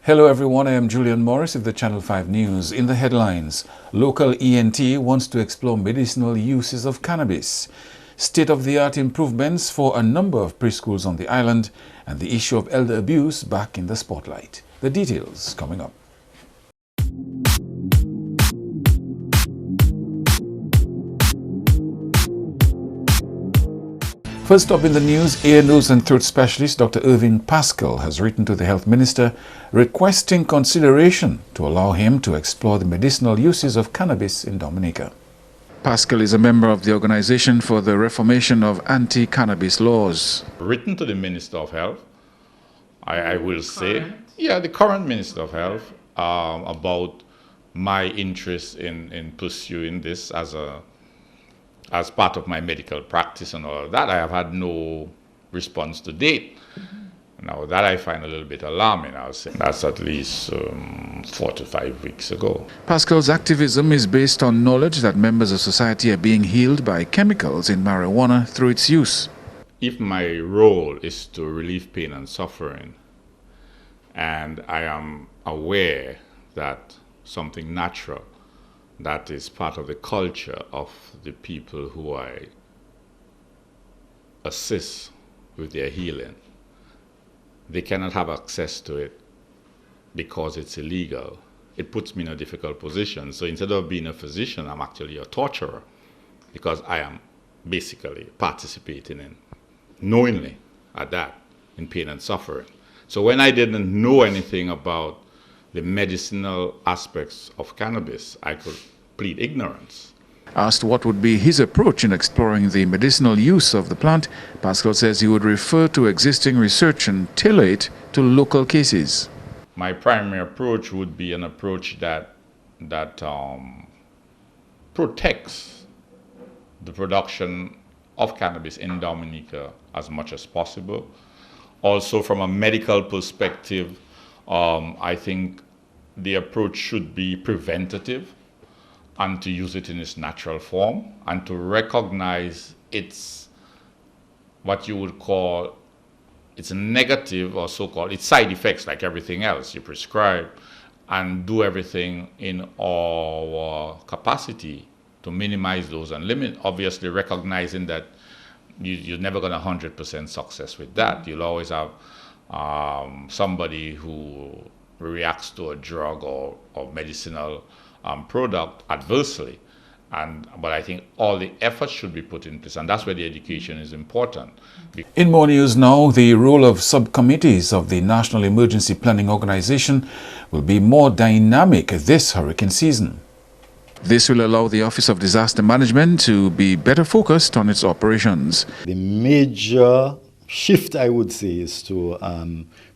Hello everyone, I am Julian Morris of the Channel 5 News. In the headlines, local ENT wants to explore medicinal uses of cannabis, state-of-the-art improvements for a number of preschools on the island, and the issue of elder abuse back in the spotlight. The details coming up. First up in the news, ear, nose and throat specialist Dr. Irving Pascal has written to the Health Minister requesting consideration to allow him to explore the medicinal uses of cannabis in Dominica. Pascal is a member of the Organization for the Reformation of Anti-Cannabis Laws. Written to the Minister of Health, I will say, the current Minister of Health, about my interest in pursuing this as part of my medical practice and all of that. I have had no response to date. Now that I find a little bit alarming. I would say that's at least 4 to 5 weeks ago. Pascal's activism is based on knowledge that members of society are being healed by chemicals in marijuana through its use. If my role is to relieve pain and suffering, and I am aware that something natural that is part of the culture of the people who I assist with their healing, they cannot have access to it because it's illegal. It puts me in a difficult position. So instead of being a physician, I'm actually a torturer because I am basically participating in, knowingly at that, in pain and suffering. So when I didn't know anything about the medicinal aspects of cannabis, I could plead ignorance. Asked what would be his approach in exploring the medicinal use of the plant, Pascal says he would refer to existing research and tailor it to local cases. My primary approach would be an approach that protects the production of cannabis in Dominica as much as possible. Also, from a medical perspective, I think the approach should be preventative and to use it in its natural form and to recognize its, what you would call, its negative or so-called, its side effects like everything else you prescribe, and do everything in our capacity to minimize those and limit, obviously recognizing that you're never going to 100% success with that. You'll always have somebody who reacts to a drug or medicinal product adversely. But I think all the efforts should be put in place, and that's where the education is important. In more news now, the role of subcommittees of the National Emergency Planning Organization will be more dynamic this hurricane season. This will allow the Office of Disaster Management to be better focused on its operations. The major shift, I would say, is to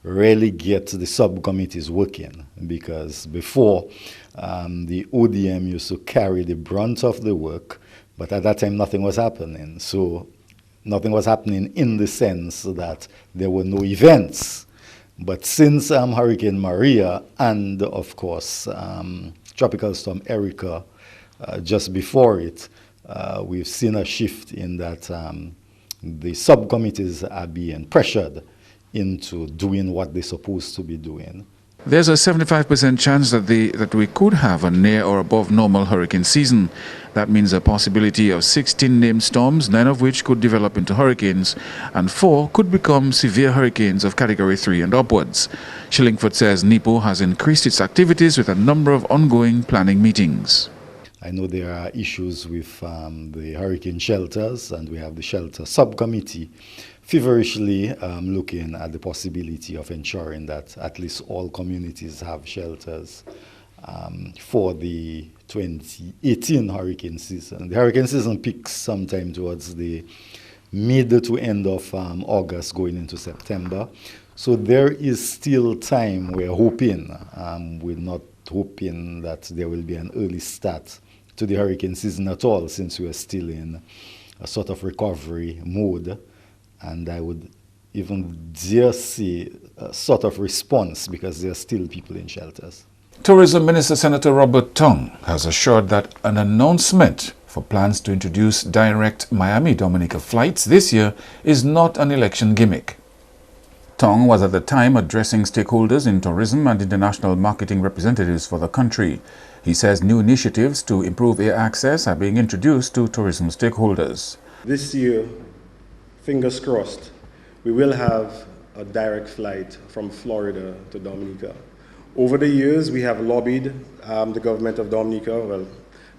really get the subcommittees working, because before the ODM used to carry the brunt of the work, but at that time nothing was happening. So nothing was happening in the sense that there were no events. But since Hurricane Maria and, of course, Tropical Storm Erica just before it, we've seen a shift in that the subcommittees are being pressured into doing what they're supposed to be doing. There's a 75% chance that we could have a near or above normal hurricane season. That means a possibility of 16 named storms, 9 of which could develop into hurricanes, and 4 could become severe hurricanes of Category 3 and upwards. Shillingford says NEPO has increased its activities with a number of ongoing planning meetings. I know there are issues with the hurricane shelters, and we have the shelter subcommittee feverishly looking at the possibility of ensuring that at least all communities have shelters for the 2018 hurricane season. The hurricane season peaks sometime towards the mid to end of August going into September. So there is still time. We're hoping, we're not hoping that there will be an early start to the hurricane season at all, since we are still in a sort of recovery mode. And I would even dare say a sort of response, because there are still people in shelters. Tourism Minister Senator Robert Tongue has assured that an announcement for plans to introduce direct Miami-Dominica flights this year is not an election gimmick. Tong was at the time addressing stakeholders in tourism and international marketing representatives for the country. He says new initiatives to improve air access are being introduced to tourism stakeholders. This year, fingers crossed, we will have a direct flight from Florida to Dominica. Over the years, we have lobbied the government of Dominica. Well,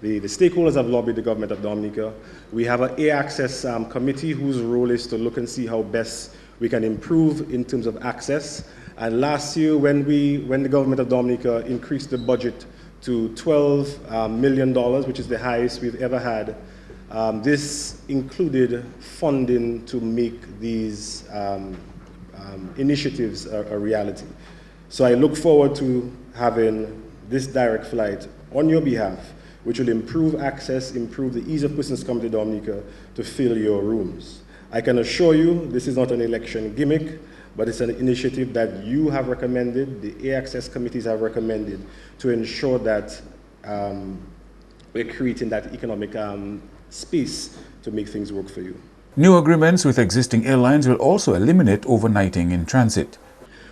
the stakeholders have lobbied the government of Dominica. We have an air access committee whose role is to look and see how best we can improve in terms of access. And last year, when the government of Dominica increased the budget to $12 million, which is the highest we've ever had, this included funding to make these initiatives a reality. So I look forward to having this direct flight on your behalf, which will improve access, improve the ease of persons coming to Dominica to fill your rooms. I can assure you this is not an election gimmick, but it's an initiative that you have recommended, the air access committees have recommended, to ensure that we're creating that economic space to make things work for you. New agreements with existing airlines will also eliminate overnighting in transit.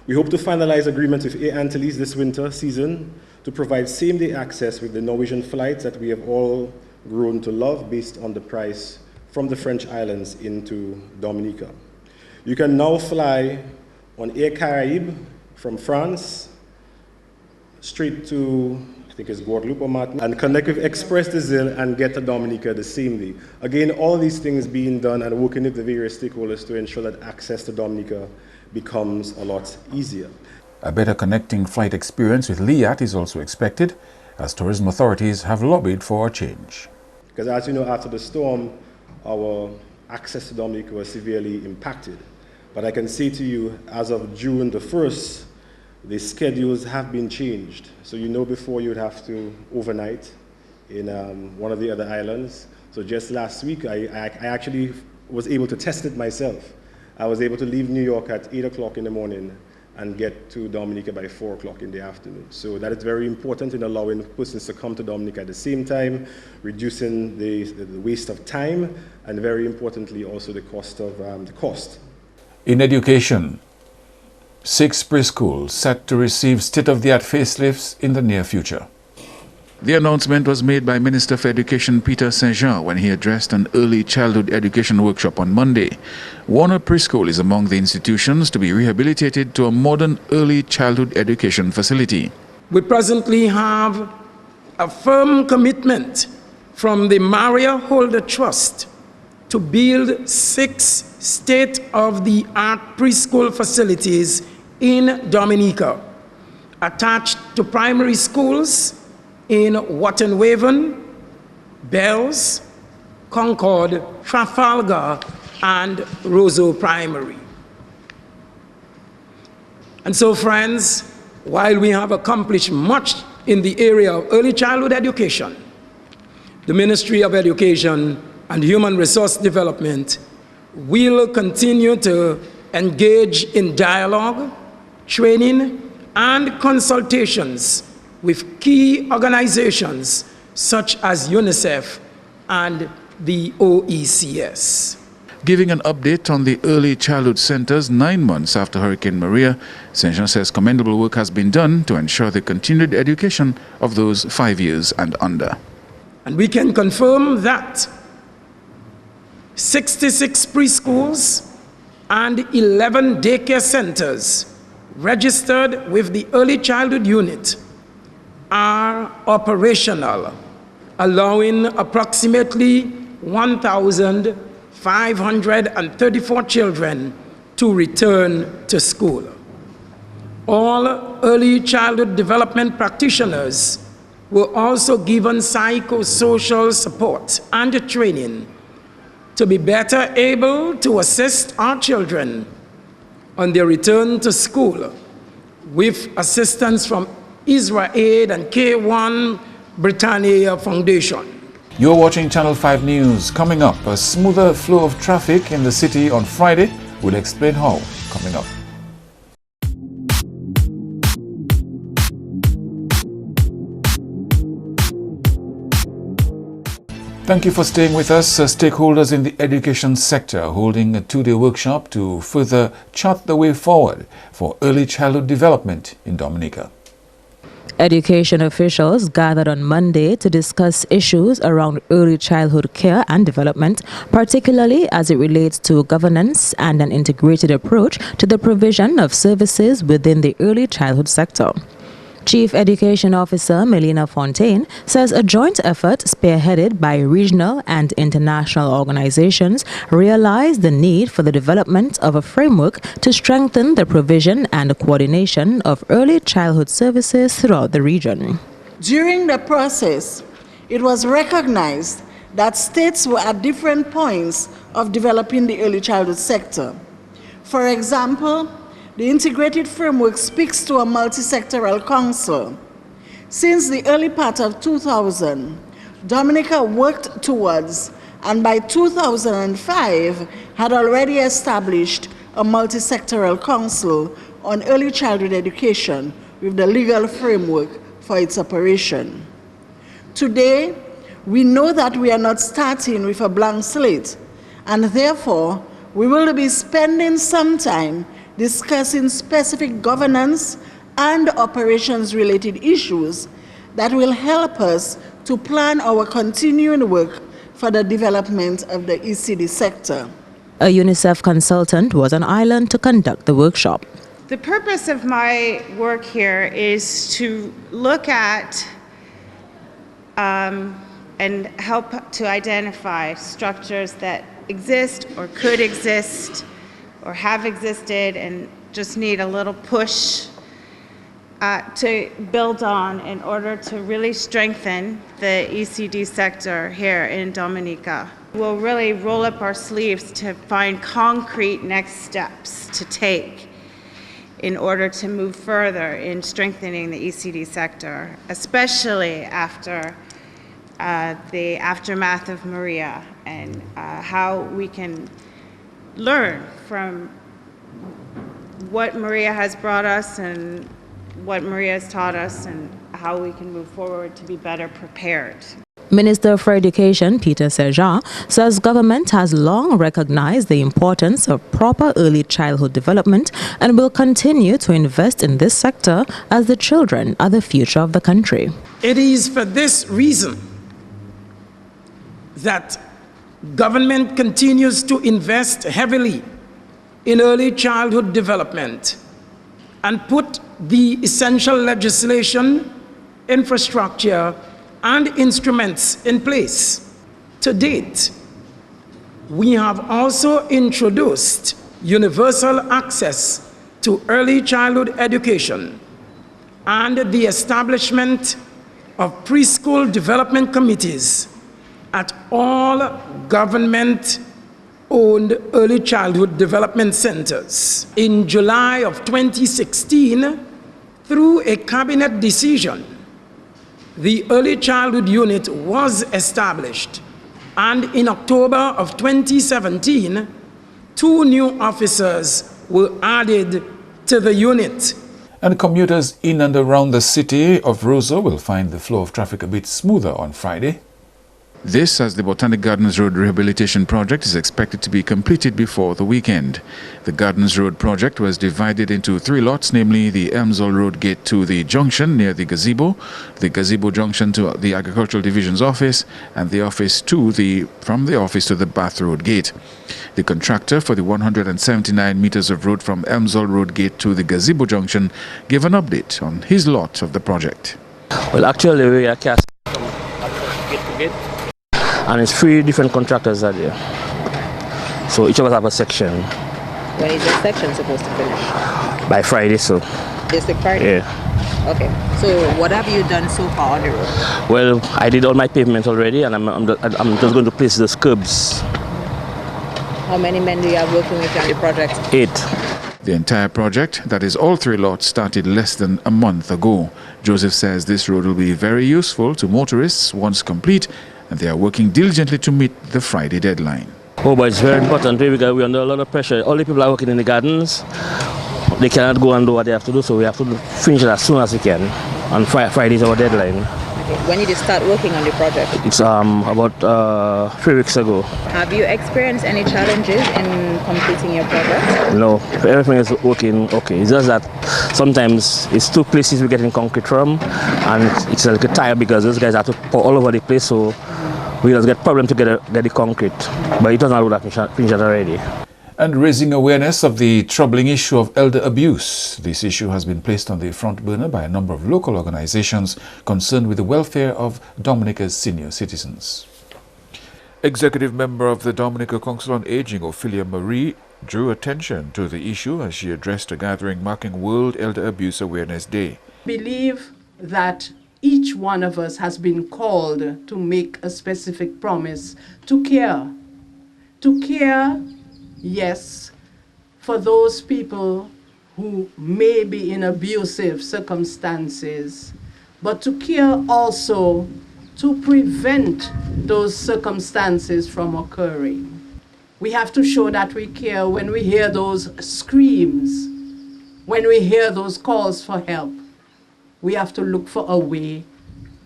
We hope to finalize agreements with Air Antilles this winter season to provide same-day access with the Norwegian flights that we have all grown to love based on the price from the French islands into Dominica. You can now fly on Air Caraïbes from France straight to, I think it's Guadeloupe or Martinique, and connect with Express de Zille and get to Dominica the same day. Again, all these things being done and working with the various stakeholders to ensure that access to Dominica becomes a lot easier. A better connecting flight experience with Liat is also expected, as tourism authorities have lobbied for a change. Because as you know, after the storm, our access to Dominica was severely impacted. But I can say to you, as of June the 1st, the schedules have been changed. So you know before you would have to overnight in one of the other islands. So just last week, I actually was able to test it myself. I was able to leave New York at 8 o'clock in the morning and get to Dominica by 4 o'clock in the afternoon. So that is very important in allowing persons to come to Dominica at the same time, reducing the waste of time, and very importantly also the cost. In education, 6 preschools set to receive state-of-the-art facelifts in the near future. The announcement was made by Minister for Education Peter Saint-Jean when he addressed an early childhood education workshop on Monday. Warner Preschool is among the institutions to be rehabilitated to a modern early childhood education facility. We presently have a firm commitment from the Maria Holder Trust to build 6 state-of-the-art preschool facilities in Dominica, attached to primary schools in Watton-Waven, Bells, Concord, Trafalgar, and Roseau Primary. And so, friends, while we have accomplished much in the area of early childhood education, the Ministry of Education and Human Resource Development will continue to engage in dialogue, training, and consultations with key organizations such as UNICEF and the OECS. Giving an update on the early childhood centers 9 months after Hurricane Maria, Saint-Jean says commendable work has been done to ensure the continued education of those 5 years and under. And we can confirm that 66 preschools and 11 daycare centers registered with the Early Childhood Unit are operational, allowing approximately 1,534 children to return to school. All early childhood development practitioners were also given psychosocial support and training to be better able to assist our children on their return to school, with assistance from Israel Aid and K1 Britannia Foundation. You're watching Channel 5 News. Coming up, a smoother flow of traffic in the city on Friday. We'll explain how. Coming up. Thank you for staying with us. Stakeholders in the education sector holding a two-day workshop to further chart the way forward for early childhood development in Dominica. Education officials gathered on Monday to discuss issues around early childhood care and development, particularly as it relates to governance and an integrated approach to the provision of services within the early childhood sector. Chief Education Officer Melina Fontaine says a joint effort spearheaded by regional and international organizations realized the need for the development of a framework to strengthen the provision and coordination of early childhood services throughout the region. During the process, it was recognized that states were at different points of developing the early childhood sector. For example, the integrated framework speaks to a multi-sectoral council. Since the early part of 2000, Dominica worked towards, and by 2005, had already established a multi-sectoral council on early childhood education with the legal framework for its operation. Today, we know that we are not starting with a blank slate, and therefore, we will be spending some time discussing specific governance and operations-related issues that will help us to plan our continuing work for the development of the ECD sector. A UNICEF consultant was on island to conduct the workshop. The purpose of my work here is to look at and help to identify structures that exist or could exist or have existed and just need a little push to build on in order to really strengthen the ECD sector here in Dominica. We'll really roll up our sleeves to find concrete next steps to take in order to move further in strengthening the ECD sector, especially after the aftermath of Maria, and how we can learn from what Maria has brought us and what Maria has taught us, and how we can move forward to be better prepared. Minister for Education Peter Serjeant says government has long recognized the importance of proper early childhood development and will continue to invest in this sector as the children are the future of the country. It is for this reason that government continues to invest heavily in early childhood development and put the essential legislation, infrastructure, and instruments in place. To date, we have also introduced universal access to early childhood education and the establishment of preschool development committees at all government-owned early childhood development centers. In July of 2016, through a cabinet decision, the early childhood unit was established, and in October of 2017, 2 new officers were added to the unit. And commuters in and around the city of Roseau will find the flow of traffic a bit smoother on Friday. This, as the Botanic Gardens Road Rehabilitation Project is expected to be completed before the weekend. The Gardens Road project was divided into 3 lots, namely the Elmsall Road Gate to the junction near the gazebo junction to the Agricultural Division's office, and the office from the office to the Bath Road Gate. The contractor for the 179 meters of road from Elmsall Road Gate to the gazebo junction gave an update on his lot of the project. Well, actually, we are cast from gate to gate. And it's 3 different contractors are there. So each of us have a section. When is the section supposed to finish? By Friday, so. This week Friday? Yeah. Okay. So what have you done so far on the road? Well, I did all my pavement already, and I'm just going to place the curbs. How many men do you have working with you on the project? 8. The entire project, that is all 3 lots, started less than a month ago. Joseph says this road will be very useful to motorists once complete, and they are working diligently to meet the Friday deadline. Oh, but it's very important because we're under a lot of pressure. All the people are working in the gardens. They cannot go and do what they have to do, so we have to finish it as soon as we can. And Friday is our deadline. When did you start working on the project? It's about 3 weeks ago. Have you experienced any challenges in completing your project? No, everything is working okay. It's just that sometimes it's 2 places we're getting concrete from, and it's a little tired because those guys have to pour all over the place, so we just get problem to get the concrete. But it doesn't look like finished already. And raising awareness of the troubling issue of elder abuse. This issue has been placed on the front burner by a number of local organizations concerned with the welfare of Dominica's senior citizens. Executive member of the Dominica Council on Aging, Ophelia Marie, drew attention to the issue as she addressed a gathering marking World Elder Abuse Awareness Day. I believe that each one of us has been called to make a specific promise to care. To care, yes, for those people who may be in abusive circumstances, but to care also to prevent those circumstances from occurring. We have to show that we care when we hear those screams, when we hear those calls for help. We have to look for a way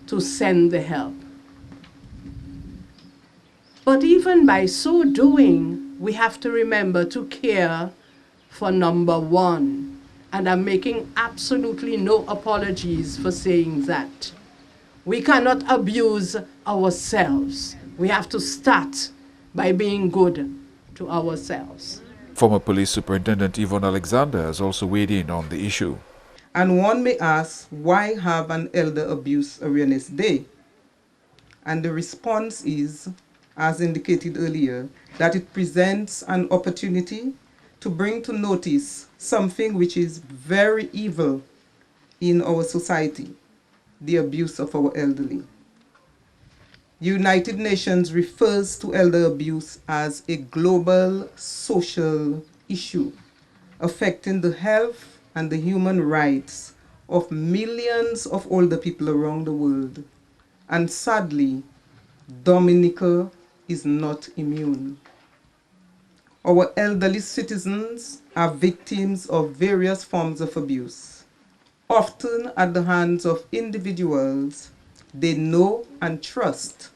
to send the help. But even by so doing, we have to remember to care for number one. And I'm making absolutely no apologies for saying that. We cannot abuse ourselves. We have to start by being good to ourselves. Former Police Superintendent Yvonne Alexander has also weighed in on the issue. And one may ask, why have an Elder Abuse Awareness Day? And the response is, as indicated earlier, that it presents an opportunity to bring to notice something which is very evil in our society, the abuse of our elderly. The United Nations refers to elder abuse as a global social issue affecting the health and the human rights of millions of older people around the world. And sadly, Dominica is not immune. Our elderly citizens are victims of various forms of abuse, often at the hands of individuals they know and trust,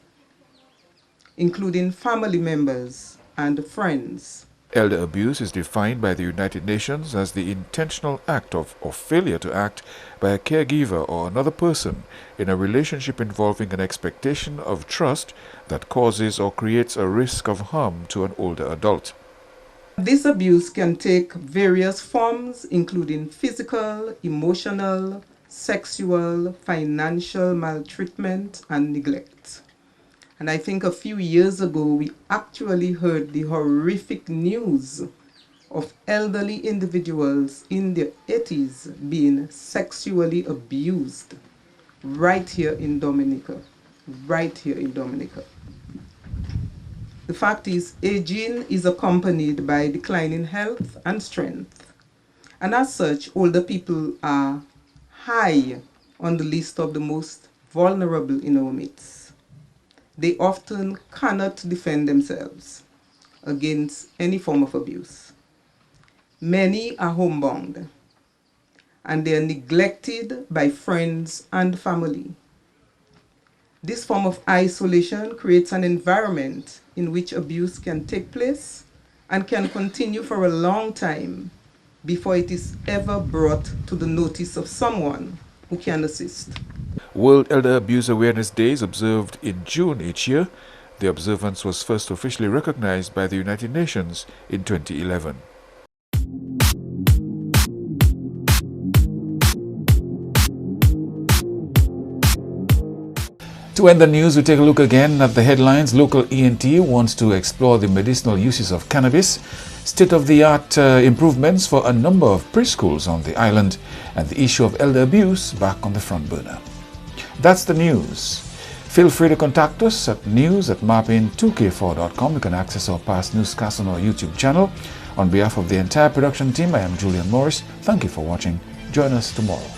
including family members and friends. Elder abuse is defined by the United Nations as the intentional act of or failure to act by a caregiver or another person in a relationship involving an expectation of trust that causes or creates a risk of harm to an older adult. This abuse can take various forms, including physical, emotional, sexual, financial maltreatment, and neglect. And I think a few years ago, we actually heard the horrific news of elderly individuals in their 80s being sexually abused right here in Dominica, right here in Dominica. The fact is, aging is accompanied by declining health and strength. And as such, older people are high on the list of the most vulnerable in our midst. They often cannot defend themselves against any form of abuse. Many are homebound, and they are neglected by friends and family. This form of isolation creates an environment in which abuse can take place and can continue for a long time before it is ever brought to the notice of someone who can assist. World Elder Abuse Awareness Day is observed in June each year. The observance was first officially recognized by the United Nations in 2011. To end the news, we take a look again at the headlines. Local ENT wants to explore the medicinal uses of cannabis, state-of-the-art improvements for a number of preschools on the island, and the issue of elder abuse back on the front burner. That's the news. Feel free to contact us at news@marpin2k4.com. You can access our past newscasts on our YouTube channel. On behalf of the entire production team, I am Julian Morris. Thank you for watching. Join us tomorrow.